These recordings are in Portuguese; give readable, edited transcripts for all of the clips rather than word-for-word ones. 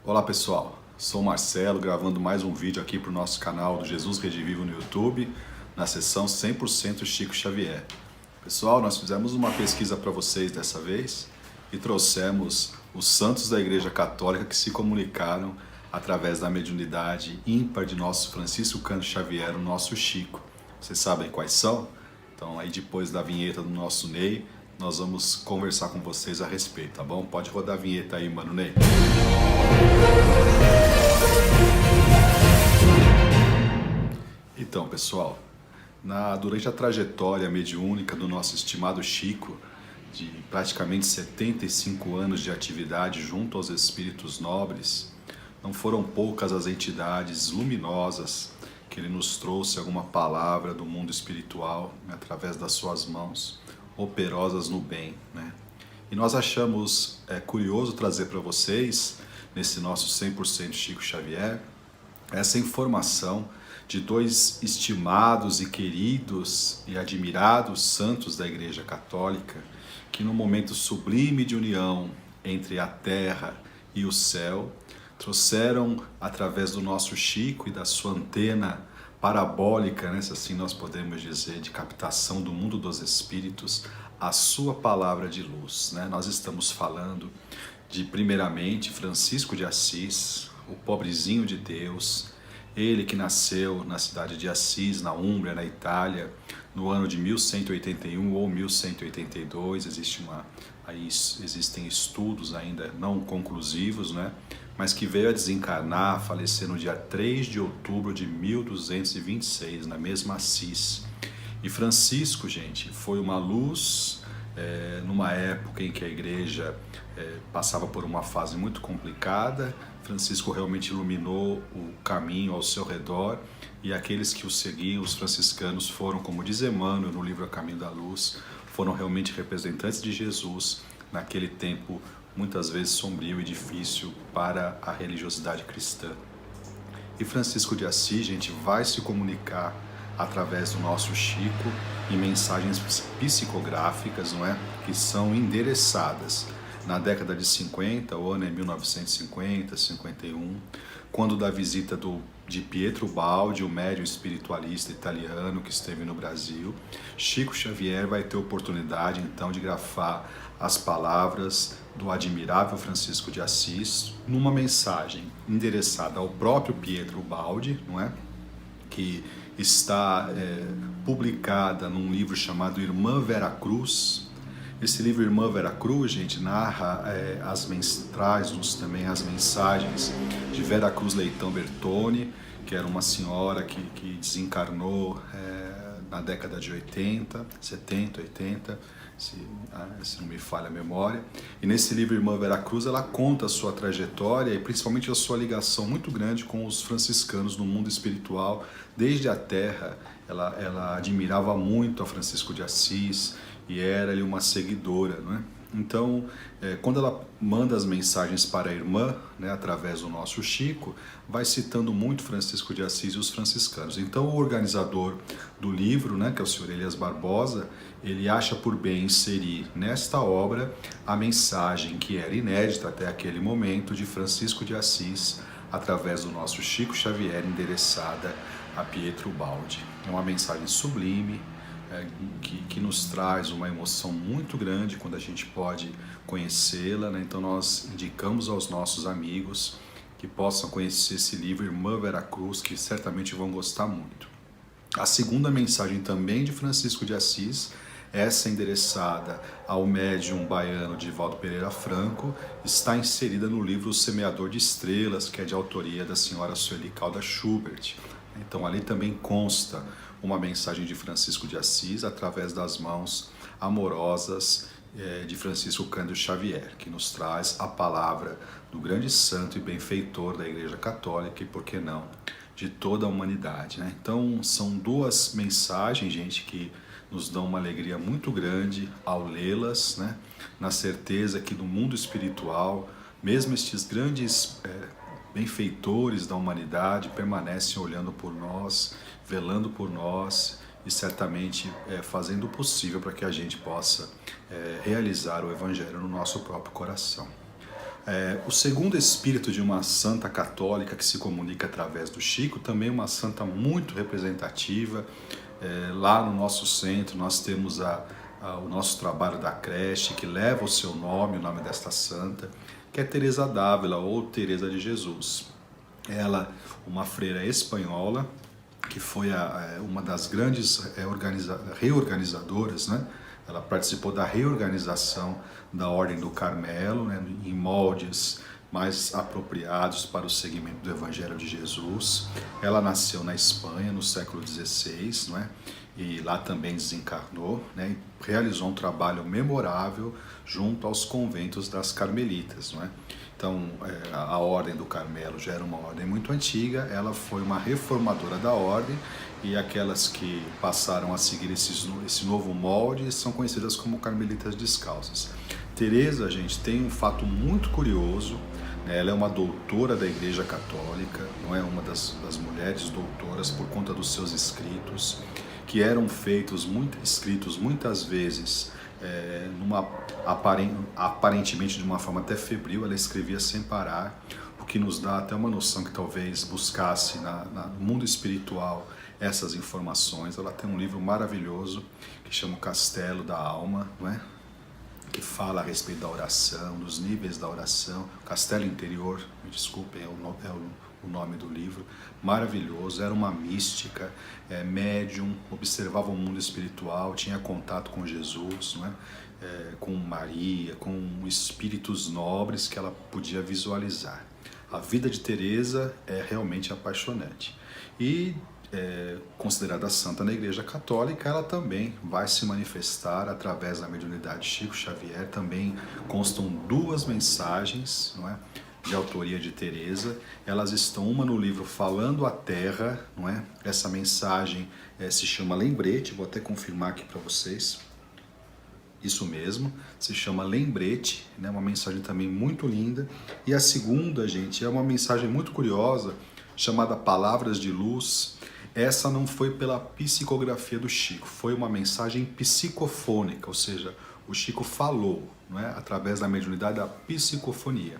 Olá pessoal, sou o Marcelo gravando mais um vídeo aqui para o nosso canal do Jesus Rede Vivo no YouTube, na seção 100% Chico Xavier. Pessoal, nós fizemos uma pesquisa para vocês dessa vez e trouxemos os santos da Igreja Católica que se comunicaram através da mediunidade ímpar de nosso Francisco Cândido Xavier, o nosso Chico. Vocês sabem quais são? Então aí depois da vinheta do nosso Ney, nós vamos conversar com vocês a respeito, tá bom? Pode rodar a vinheta aí, mano Ney. Então, pessoal, durante a trajetória mediúnica do nosso estimado Chico, de praticamente 75 anos de atividade junto aos espíritos nobres, não foram poucas as entidades luminosas que ele nos trouxe alguma palavra do mundo espiritual, né, através das suas mãos, operosas no bem, né? E nós achamos curioso trazer para vocês, nesse nosso 100% Chico Xavier, essa informação de dois estimados e queridos e admirados santos da Igreja Católica, que no momento sublime de união entre a terra e o céu, trouxeram através do nosso Chico e da sua antena parabólica, né, se assim nós podemos dizer, de captação do mundo dos espíritos, a sua palavra de luz, né? Nós estamos falando de, primeiramente, Francisco de Assis, o pobrezinho de Deus, ele que nasceu na cidade de Assis, na Úmbria, na Itália, no ano de 1181 ou 1182, existem estudos ainda não conclusivos, né? Mas que veio a desencarnar, a falecer no dia 3 de outubro de 1226, na mesma Assis. E Francisco, gente, foi uma luz numa época em que a igreja passava por uma fase muito complicada. Francisco realmente iluminou o caminho ao seu redor e aqueles que o seguiam, os franciscanos, foram, como diz Emmanuel no livro A Caminho da Luz, foram realmente representantes de Jesus naquele tempo muitas vezes sombrio e difícil para a religiosidade cristã. E Francisco de Assis, gente, vai se comunicar através do nosso Chico em mensagens psicográficas, não é? Que são endereçadas na década de 50, o ano é 1950, 51, quando da visita de Pietro Baldi, o médium espiritualista italiano que esteve no Brasil, Chico Xavier vai ter oportunidade então de grafar as palavras do admirável Francisco de Assis numa mensagem endereçada ao próprio Pietro Baldi, não é? Que está publicada num livro chamado Irmã Vera Cruz. Esse livro Irmã Vera Cruz, gente, narra traz-nos também as mensagens de Vera Cruz Leitão Bertoni, que era uma senhora que desencarnou na década de 80, 70, 80, se não me falha a memória. E nesse livro Irmã Vera Cruz, ela conta a sua trajetória e principalmente a sua ligação muito grande com os franciscanos no mundo espiritual. Desde a terra, ela admirava muito a Francisco de Assis e era ali uma seguidora, não é? Então, quando ela manda as mensagens para a irmã, né, através do nosso Chico, vai citando muito Francisco de Assis e os franciscanos. Então, o organizador do livro, né, que é o senhor Elias Barbosa, ele acha por bem inserir nesta obra a mensagem que era inédita até aquele momento de Francisco de Assis, através do nosso Chico Xavier, endereçada a Pietro Baldi. É uma mensagem sublime, que nos traz uma emoção muito grande quando a gente pode conhecê-la, né? Então nós indicamos aos nossos amigos que possam conhecer esse livro Irmã Vera Cruz, que certamente vão gostar muito. A segunda mensagem também de Francisco de Assis, essa endereçada ao médium baiano Divaldo Pereira Franco, está inserida no livro O Semeador de Estrelas, que é de autoria da senhora Sueli Caldas Schubert. Então ali também consta uma mensagem de Francisco de Assis através das mãos amorosas de Francisco Cândido Xavier, que nos traz a palavra do grande santo e benfeitor da Igreja Católica e, por que não, de toda a humanidade, né? Então são duas mensagens, gente, que nos dão uma alegria muito grande ao lê-las, né? Na certeza que no mundo espiritual, mesmo estes grandes benfeitores da humanidade permanecem olhando por nós, velando por nós e certamente fazendo o possível para que a gente possa realizar o Evangelho no nosso próprio coração. O segundo espírito de uma santa católica que se comunica através do Chico, também uma santa muito representativa. Lá no nosso centro nós temos o nosso trabalho da creche, que leva o seu nome, o nome desta santa, que é Teresa d'Ávila, ou Teresa de Jesus. Ela, uma freira espanhola, que foi uma das grandes reorganizadoras, né? Ela participou da reorganização da Ordem do Carmelo, né, em moldes mais apropriados para o segmento do Evangelho de Jesus. Ela nasceu na Espanha no século XVI, não é? E lá também desencarnou, né, e realizou um trabalho memorável junto aos conventos das Carmelitas, não é? Então, a Ordem do Carmelo já era uma ordem muito antiga, ela foi uma reformadora da ordem, e aquelas que passaram a seguir esse novo molde são conhecidas como Carmelitas Descalças. Teresa, gente, tem um fato muito curioso, né? Ela é uma doutora da Igreja Católica, não é uma das mulheres doutoras por conta dos seus escritos, que eram escritos muitas vezes aparentemente de uma forma até febril. Ela escrevia sem parar, o que nos dá até uma noção que talvez buscasse no mundo espiritual essas informações. Ela tem um livro maravilhoso que chama O Castelo da Alma, não é? Que fala a respeito da oração, dos níveis da oração. Castelo Interior, me desculpem, é o nome do livro. Maravilhoso, era uma mística, médium, observava o mundo espiritual, tinha contato com Jesus, não é? Com Maria, com espíritos nobres que ela podia visualizar. A vida de Teresa é realmente apaixonante. E considerada santa na Igreja Católica, ela também vai se manifestar através da mediunidade de Chico Xavier. Também constam 2 mensagens, não é, de autoria de Teresa. Elas estão, uma no livro Falando a Terra, não é? Essa mensagem se chama Lembrete, vou até confirmar aqui para vocês. Isso mesmo, se chama Lembrete, né? Uma mensagem também muito linda. E a segunda, gente, é uma mensagem muito curiosa, chamada Palavras de Luz. Essa não foi pela psicografia do Chico, foi uma mensagem psicofônica, ou seja, o Chico falou, não é? Através da mediunidade da psicofonia.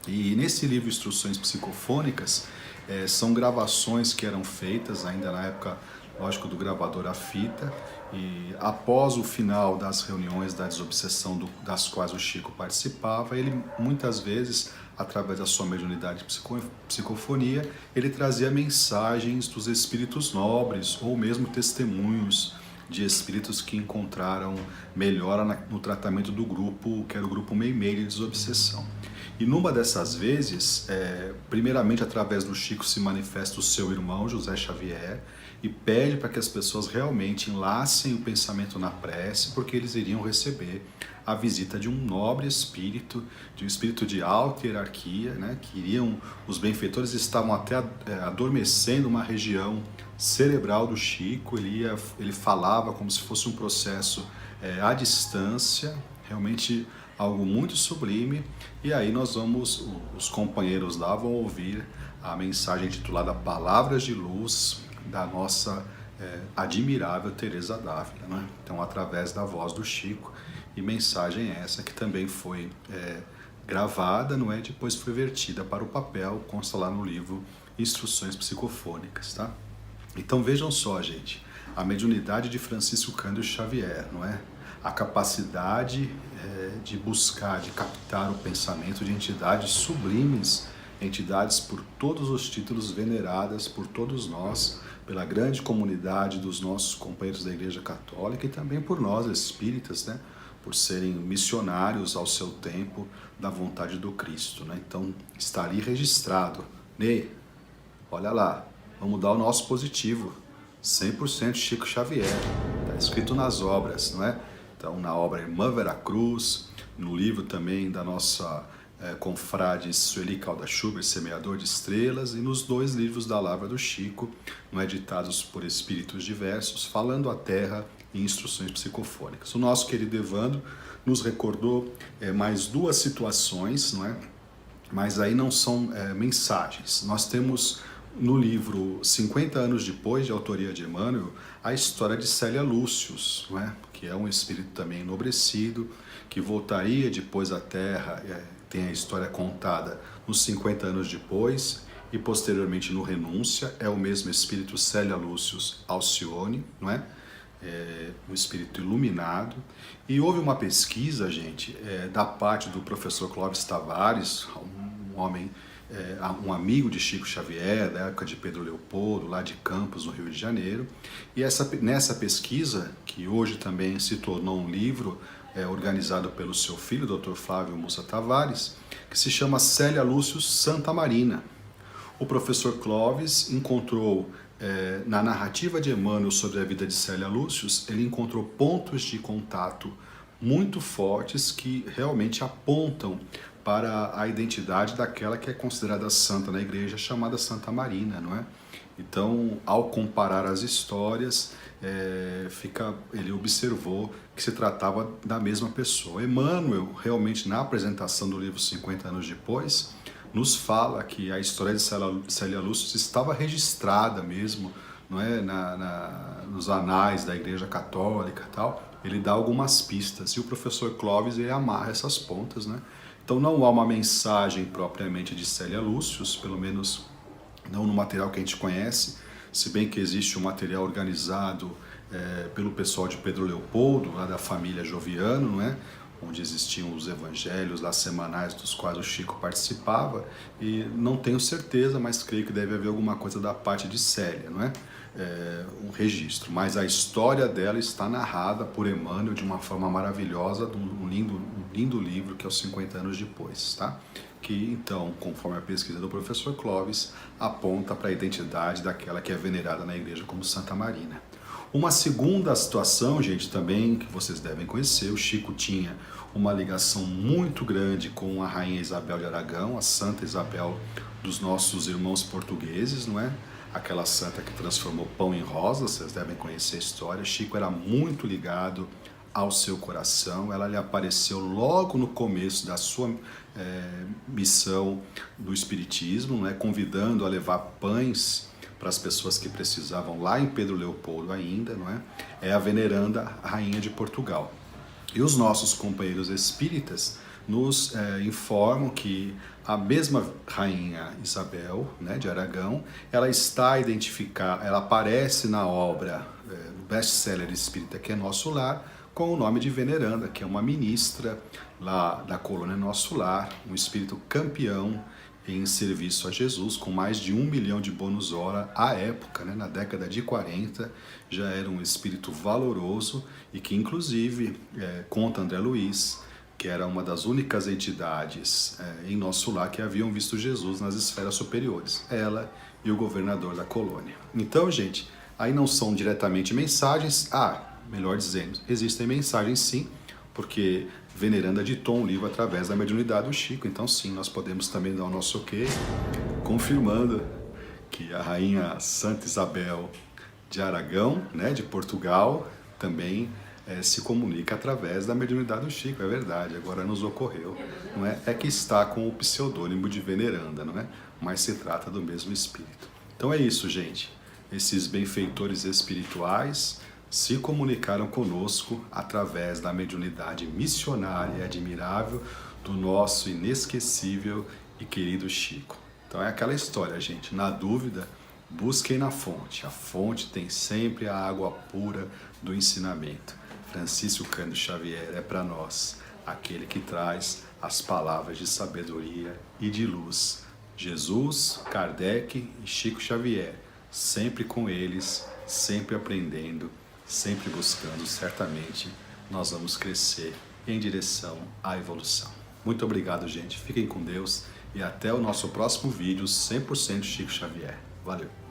E nesse livro Instruções Psicofônicas, são gravações que eram feitas ainda na época, lógico, do gravador a fita, e após o final das reuniões da desobsessão das quais o Chico participava, ele muitas vezes, através da sua mediunidade psicofonia, ele trazia mensagens dos espíritos nobres ou mesmo testemunhos de espíritos que encontraram melhora no tratamento do grupo, que era o grupo Meimei de desobsessão. E numa dessas vezes, primeiramente através do Chico se manifesta o seu irmão José Xavier e pede para que as pessoas realmente enlacem o pensamento na prece, porque eles iriam receber a visita de um nobre espírito, de um espírito de alta hierarquia, né, os benfeitores estavam até adormecendo uma região cerebral do Chico. Ele falava como se fosse um processo à distância, realmente algo muito sublime. E aí os companheiros lá vão ouvir a mensagem intitulada Palavras de Luz, da nossa admirável Teresa d'Ávila, né? Então, através da voz do Chico, e mensagem essa que também foi gravada, não é? Depois foi vertida para o papel, consta lá no livro Instruções Psicofônicas, tá? Então vejam só, gente, a mediunidade de Francisco Cândido Xavier, não é? A capacidade de buscar, de captar o pensamento de entidades sublimes, entidades por todos os títulos veneradas por todos nós, pela grande comunidade dos nossos companheiros da Igreja Católica e também por nós espíritas, né? Por serem missionários ao seu tempo da vontade do Cristo, né? Então está ali registrado. Ney, olha lá, vamos dar o nosso positivo, 100% Chico Xavier, está escrito nas obras, não é? Então, na obra Irmã Vera Cruz, no livro também da nossa confrade Sueli Calda Schubert, Semeador de Estrelas, e nos 2 livros da Lavra do Chico, não é, editados por espíritos diversos, Falando a Terra e Instruções Psicofônicas. O nosso querido Evandro nos recordou mais 2 situações, não é? Mas aí não são mensagens. Nós temos no livro 50 anos depois, de autoria de Emmanuel, a história de Célia Lúcius, não é? Que é um espírito também enobrecido, que voltaria depois à Terra, tem a história contada nos 50 anos depois e posteriormente no Renúncia, é o mesmo espírito Célia Lúcius Alcione, não é? Um espírito iluminado. E houve uma pesquisa, gente, da parte do professor Clóvis Tavares, um homem, um amigo de Chico Xavier, da época de Pedro Leopoldo, lá de Campos, no Rio de Janeiro. E nessa pesquisa, que hoje também se tornou um livro, organizado pelo seu filho, Dr. Flávio Mussa Tavares, que se chama Célia Lúcius Santa Marina. O professor Clóvis encontrou, na narrativa de Emmanuel sobre a vida de Célia Lúcius, ele encontrou pontos de contato muito fortes que realmente apontam para a identidade daquela que é considerada santa na igreja, chamada Santa Marina, não é? Então, ao comparar as histórias, ele observou que se tratava da mesma pessoa. Emmanuel, realmente, na apresentação do livro 50 anos depois, nos fala que a história de Célia Lúcius estava registrada mesmo, não é? Nos anais da Igreja Católica e tal. Ele dá algumas pistas e o professor Clóvis ele amarra essas pontas, né? Então não há uma mensagem propriamente de Célia Lúcius, pelo menos não no material que a gente conhece, se bem que existe um material organizado pelo pessoal de Pedro Leopoldo, lá da família Joviano, não é? Onde existiam os evangelhos lá semanais dos quais o Chico participava, e não tenho certeza, mas creio que deve haver alguma coisa da parte de Célia, não é? Um registro, mas a história dela está narrada por Emmanuel de uma forma maravilhosa, um lindo livro que é os 50 anos depois, tá? Que então, conforme a pesquisa do professor Clóvis, aponta para a identidade daquela que é venerada na igreja como Santa Marina. Uma segunda situação, gente, também que vocês devem conhecer, o Chico tinha uma ligação muito grande com a Rainha Isabel de Aragão, a Santa Isabel dos nossos irmãos portugueses, não é? Aquela santa que transformou pão em rosa, vocês devem conhecer a história. Chico era muito ligado ao seu coração, ela lhe apareceu logo no começo da sua missão do Espiritismo, não é? Convidando a levar pães para as pessoas que precisavam lá em Pedro Leopoldo ainda, não é? É a veneranda Rainha de Portugal. E os nossos companheiros espíritas nos informam que a mesma Rainha Isabel, né, de Aragão, ela está identificada, ela aparece na obra, no best-seller espírita que é Nosso Lar, com o nome de veneranda, que é uma ministra lá da colônia Nosso Lar, um espírito campeão em serviço a Jesus, com mais de 1 milhão de bônus hora à época, né, na década de 40, já era um espírito valoroso e que inclusive, conta André Luiz, que era uma das únicas entidades em Nosso Lar que haviam visto Jesus nas esferas superiores, ela e o governador da colônia. Então, gente, aí não são diretamente mensagens, melhor dizendo, existem mensagens sim, porque veneranda ditou um livro através da mediunidade do Chico, então sim, nós podemos também dar o nosso ok, confirmando que a Rainha Santa Isabel de Aragão, né, de Portugal, também se comunica através da mediunidade do Chico, é verdade, agora nos ocorreu, não é? É que está com o pseudônimo de veneranda, não é? Mas se trata do mesmo espírito. Então é isso, gente, esses benfeitores espirituais se comunicaram conosco através da mediunidade missionária e admirável do nosso inesquecível e querido Chico. Então é aquela história, gente, na dúvida, busquem na fonte. A fonte tem sempre a água pura do ensinamento. Francisco Cândido Xavier é para nós aquele que traz as palavras de sabedoria e de luz. Jesus, Kardec e Chico Xavier, sempre com eles, sempre aprendendo, sempre buscando, certamente nós vamos crescer em direção à evolução. Muito obrigado, gente. Fiquem com Deus e até o nosso próximo vídeo 100% Chico Xavier. Valeu!